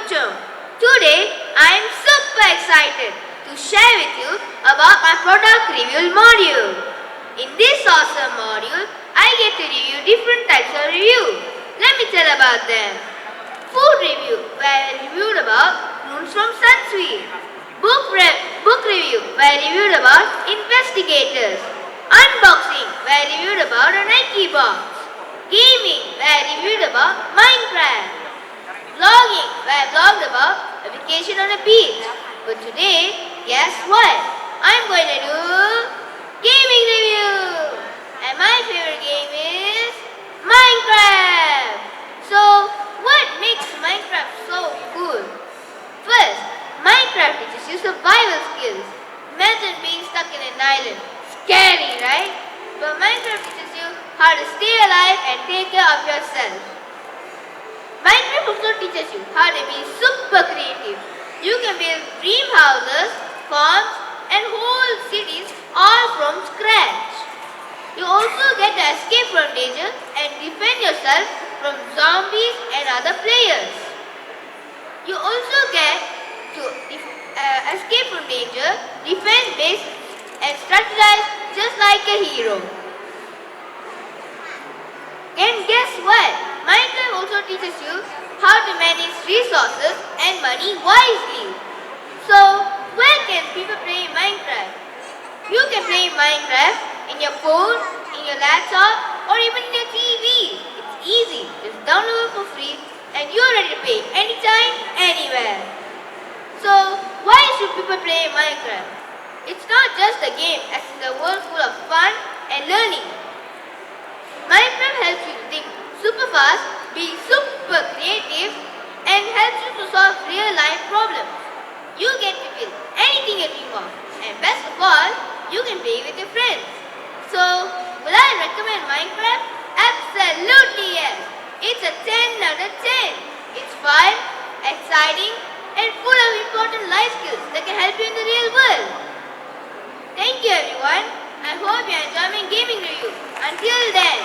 Puchong. Today, I am super excited to share with you about my product review module. In this awesome module, I get to review different types of review. Let me tell about them. Food review, where I reviewed about prunes from Sunsweet. Book review, where I reviewed about Investigators. Unboxing, where I reviewed about a Nike box. Gaming, where I reviewed about Minecraft. Vlogging, where I vlogged about a vacation on a beach. But today, guess what? I'm going to do gaming review. And my favorite game is Minecraft. So, what makes Minecraft so cool? First, Minecraft teaches you survival skills. Imagine being stuck in an island. Scary, right? But Minecraft teaches you how to stay alive and take care of yourself. Minecraft also teaches you how to be super creative. You can build dream houses, farms, and whole cities all from scratch. You also get to escape from danger and defend yourself from zombies and other players. You also get to escape from danger, defend base, and strategize just like a hero. And guess what? Minecraft also teaches you how to manage resources and money wisely. So, where can people play Minecraft? You can play Minecraft in your phone, in your laptop, or even in your TV. It's easy. Just download it for free and you're ready to play anytime, anywhere. So, why should people play Minecraft? It's not just a game, as it's a world full of fun and learning. Minecraft helps you to think super fast, be super creative, and helps you to solve real life problems. You get to build anything you dream of, and best of all, you can play with your friends. So, will I recommend Minecraft? Absolutely yes! It's a 10 out of 10. It's fun, exciting, and full of important life skills that can help you in the real world. Thank you everyone. I hope you enjoy my gaming review. Until then,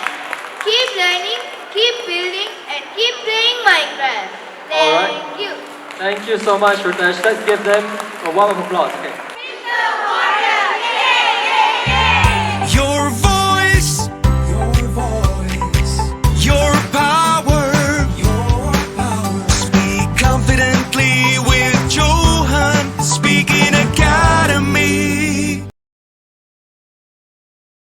keep learning, keep building, and keep playing Minecraft. Thank you. Thank you so much, Ruthesh. Let's give them a warm applause. Okay.